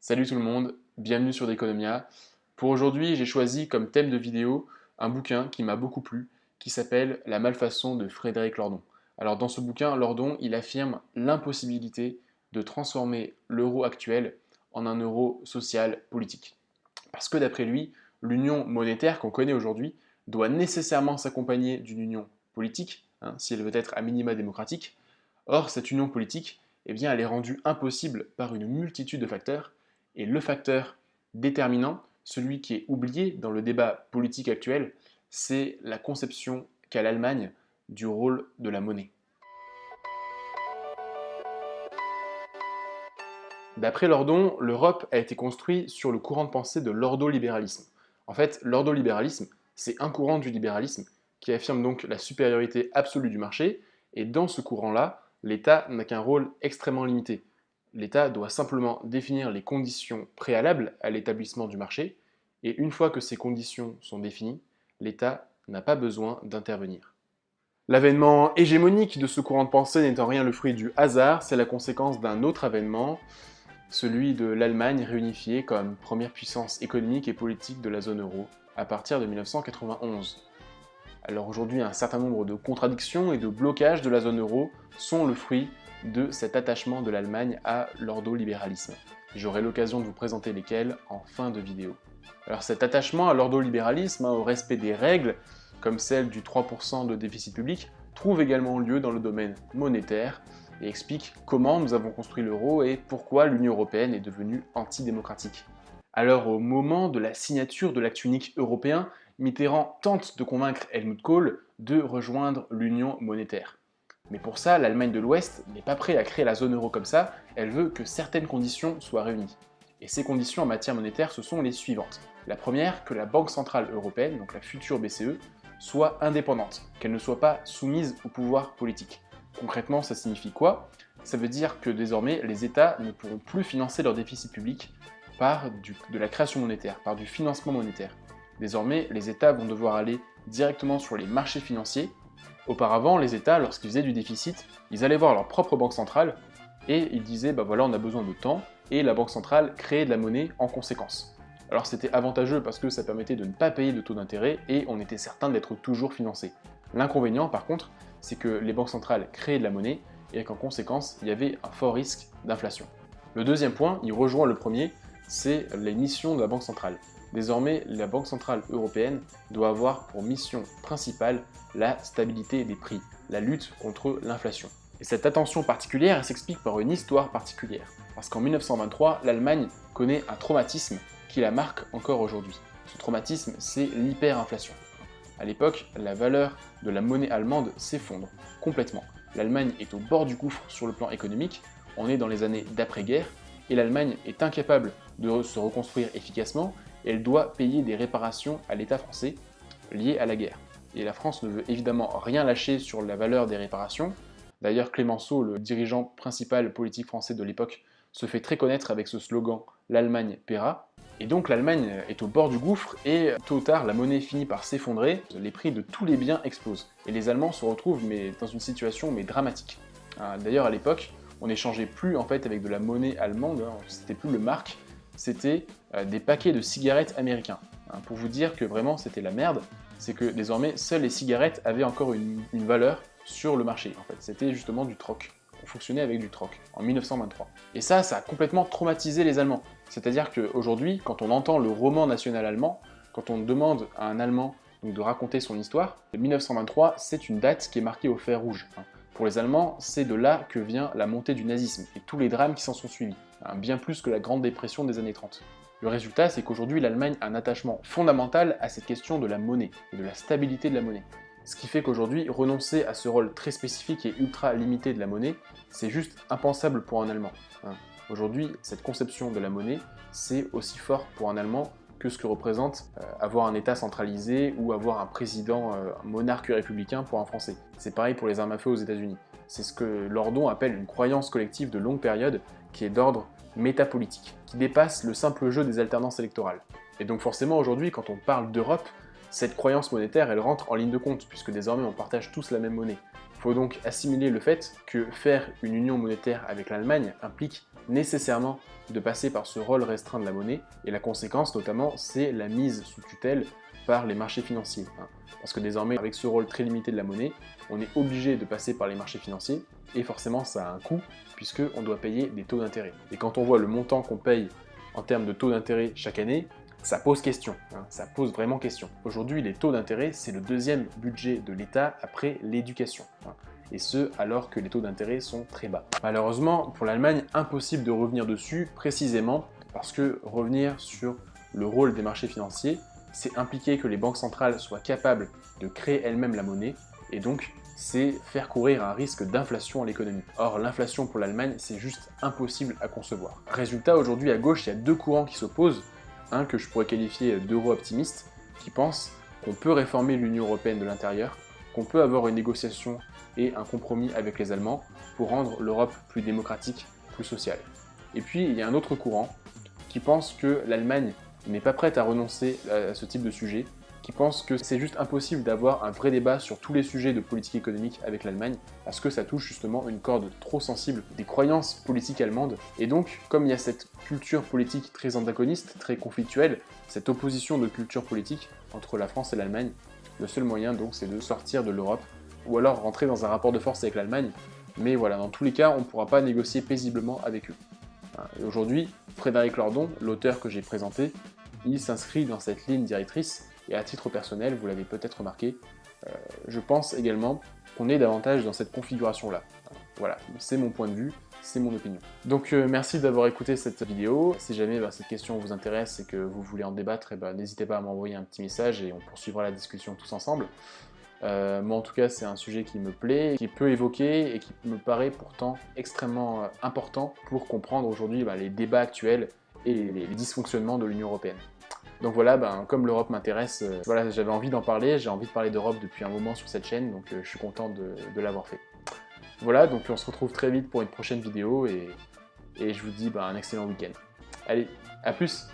Salut tout le monde, bienvenue sur Deconomia. Pour aujourd'hui, j'ai choisi comme thème de vidéo un bouquin qui m'a beaucoup plu, qui s'appelle La malfaçon de Frédéric Lordon. Alors dans ce bouquin, Lordon, il affirme l'impossibilité de transformer l'euro actuel en un euro social politique. Parce que d'après lui, l'union monétaire qu'on connaît aujourd'hui doit nécessairement s'accompagner d'une union politique, si elle veut être à minima démocratique. Or, cette union politique, eh bien, elle est rendue impossible par une multitude de facteurs, et le facteur déterminant, celui qui est oublié dans le débat politique actuel, c'est la conception qu'a l'Allemagne du rôle de la monnaie. D'après Lordon, l'Europe a été construite sur le courant de pensée de l'ordolibéralisme. En fait, l'ordolibéralisme, c'est un courant du libéralisme qui affirme donc la supériorité absolue du marché, et dans ce courant-là, l'État n'a qu'un rôle extrêmement limité. L'État doit simplement définir les conditions préalables à l'établissement du marché, et une fois que ces conditions sont définies, l'État n'a pas besoin d'intervenir. L'avènement hégémonique de ce courant de pensée n'étant rien le fruit du hasard, c'est la conséquence d'un autre avènement, celui de l'Allemagne réunifiée comme première puissance économique et politique de la zone euro à partir de 1991. Alors aujourd'hui, un certain nombre de contradictions et de blocages de la zone euro sont le fruit de cet attachement de l'Allemagne à l'ordolibéralisme. J'aurai l'occasion de vous présenter lesquels en fin de vidéo. Alors cet attachement à l'ordolibéralisme, au respect des règles, comme celle du 3% de déficit public, trouve également lieu dans le domaine monétaire et explique comment nous avons construit l'euro et pourquoi l'Union européenne est devenue antidémocratique. Alors au moment de la signature de l'acte unique européen, Mitterrand tente de convaincre Helmut Kohl de rejoindre l'union monétaire. Mais pour ça, l'Allemagne de l'Ouest n'est pas prête à créer la zone euro comme ça, elle veut que certaines conditions soient réunies. Et ces conditions en matière monétaire, ce sont les suivantes. La première, que la Banque Centrale Européenne, donc la future BCE, soit indépendante, qu'elle ne soit pas soumise au pouvoir politique. Concrètement, ça signifie quoi? Ça veut dire que désormais, les États ne pourront plus financer leur déficit public par de la création monétaire, par du financement monétaire. Désormais, les États vont devoir aller directement sur les marchés financiers. Auparavant, les États, lorsqu'ils faisaient du déficit, ils allaient voir leur propre banque centrale et ils disaient bah voilà, on a besoin de temps, et la banque centrale créait de la monnaie en conséquence. Alors c'était avantageux parce que ça permettait de ne pas payer de taux d'intérêt et on était certain d'être toujours financé. L'inconvénient par contre, c'est que les banques centrales créaient de la monnaie et qu'en conséquence, il y avait un fort risque d'inflation. Le deuxième point, il rejoint le premier, c'est les missions de la Banque centrale. Désormais, la Banque centrale européenne doit avoir pour mission principale la stabilité des prix, la lutte contre l'inflation. Et cette attention particulière s'explique par une histoire particulière. Parce qu'en 1923, l'Allemagne connaît un traumatisme qui la marque encore aujourd'hui. Ce traumatisme, c'est l'hyperinflation. À l'époque, la valeur de la monnaie allemande s'effondre complètement. L'Allemagne est au bord du gouffre sur le plan économique, on est dans les années d'après-guerre, et l'Allemagne est incapable de se reconstruire efficacement, et elle doit payer des réparations à l'État français liées à la guerre. Et la France ne veut évidemment rien lâcher sur la valeur des réparations. D'ailleurs, Clémenceau, le dirigeant principal politique français de l'époque, se fait très connaître avec ce slogan « L'Allemagne paiera ». Et donc l'Allemagne est au bord du gouffre et tôt ou tard la monnaie finit par s'effondrer, les prix de tous les biens explosent. Et les Allemands se retrouvent dans une situation dramatique. D'ailleurs à l'époque, on n'échangeait plus en fait avec de la monnaie allemande, c'était plus le mark, c'était des paquets de cigarettes américains. Pour vous dire que vraiment c'était la merde, c'est que désormais seules les cigarettes avaient encore une valeur sur le marché. En fait, c'était justement du troc. On fonctionnait avec du troc en 1923. Et ça a complètement traumatisé les Allemands. C'est-à-dire qu'aujourd'hui, quand on entend le roman national allemand, quand on demande à un Allemand donc, de raconter son histoire, 1923, c'est une date qui est marquée au fer rouge. Pour les Allemands, c'est de là que vient la montée du nazisme et tous les drames qui s'en sont suivis, bien plus que la Grande Dépression des années 30. Le résultat, c'est qu'aujourd'hui, l'Allemagne a un attachement fondamental à cette question de la monnaie et de la stabilité de la monnaie. Ce qui fait qu'aujourd'hui, renoncer à ce rôle très spécifique et ultra limité de la monnaie, c'est juste impensable pour un Allemand. Aujourd'hui, cette conception de la monnaie, c'est aussi fort pour un Allemand que ce que représente avoir un État centralisé ou avoir un président monarque républicain pour un Français. C'est pareil pour les armes à feu aux États-Unis. C'est ce que Lordon appelle une croyance collective de longue période qui est d'ordre métapolitique, qui dépasse le simple jeu des alternances électorales. Et donc forcément aujourd'hui, quand on parle d'Europe, cette croyance monétaire, elle rentre en ligne de compte, puisque désormais on partage tous la même monnaie. faut donc assimiler le fait que faire une union monétaire avec l'Allemagne implique nécessairement de passer par ce rôle restreint de la monnaie, et la conséquence notamment, c'est la mise sous tutelle par les marchés financiers. Parce que désormais, avec ce rôle très limité de la monnaie, on est obligé de passer par les marchés financiers, et forcément ça a un coût, puisqu'on doit payer des taux d'intérêt. Et quand on voit le montant qu'on paye en termes de taux d'intérêt chaque année, ça pose question, ça pose vraiment question. Aujourd'hui, les taux d'intérêt, c'est le deuxième budget de l'État après l'éducation. Et ce, alors que les taux d'intérêt sont très bas. Malheureusement, pour l'Allemagne, impossible de revenir dessus, précisément parce que revenir sur le rôle des marchés financiers, c'est impliquer que les banques centrales soient capables de créer elles-mêmes la monnaie, et donc c'est faire courir un risque d'inflation à l'économie. Or, l'inflation pour l'Allemagne, c'est juste impossible à concevoir. Résultat, aujourd'hui à gauche, il y a deux courants qui s'opposent. Un que je pourrais qualifier d'euro-optimiste, qui pense qu'on peut réformer l'Union européenne de l'intérieur, qu'on peut avoir une négociation et un compromis avec les Allemands pour rendre l'Europe plus démocratique, plus sociale. Et puis, il y a un autre courant qui pense que l'Allemagne n'est pas prête à renoncer à ce type de sujet, qui pense que c'est juste impossible d'avoir un vrai débat sur tous les sujets de politique économique avec l'Allemagne, parce que ça touche justement une corde trop sensible des croyances politiques allemandes. Et donc, comme il y a cette culture politique très antagoniste, très conflictuelle, cette opposition de culture politique entre la France et l'Allemagne, le seul moyen donc c'est de sortir de l'Europe, ou alors rentrer dans un rapport de force avec l'Allemagne, mais voilà, dans tous les cas, on ne pourra pas négocier paisiblement avec eux. Et aujourd'hui, Frédéric Lordon, l'auteur que j'ai présenté, il s'inscrit dans cette ligne directrice. Et à titre personnel, vous l'avez peut-être remarqué, je pense également qu'on est davantage dans cette configuration-là. Voilà, c'est mon point de vue, c'est mon opinion. Donc merci d'avoir écouté cette vidéo. Si jamais cette question vous intéresse et que vous voulez en débattre, n'hésitez pas à m'envoyer un petit message et on poursuivra la discussion tous ensemble. Moi en tout cas, c'est un sujet qui me plaît, qui est peu évoqué et qui me paraît pourtant extrêmement important pour comprendre aujourd'hui les débats actuels et les dysfonctionnements de l'Union européenne. Donc voilà, comme l'Europe m'intéresse, voilà, j'avais envie d'en parler, j'ai envie de parler d'Europe depuis un moment sur cette chaîne, donc je suis content de l'avoir fait. Voilà, donc on se retrouve très vite pour une prochaine vidéo, et je vous dis un excellent week-end. Allez, à plus!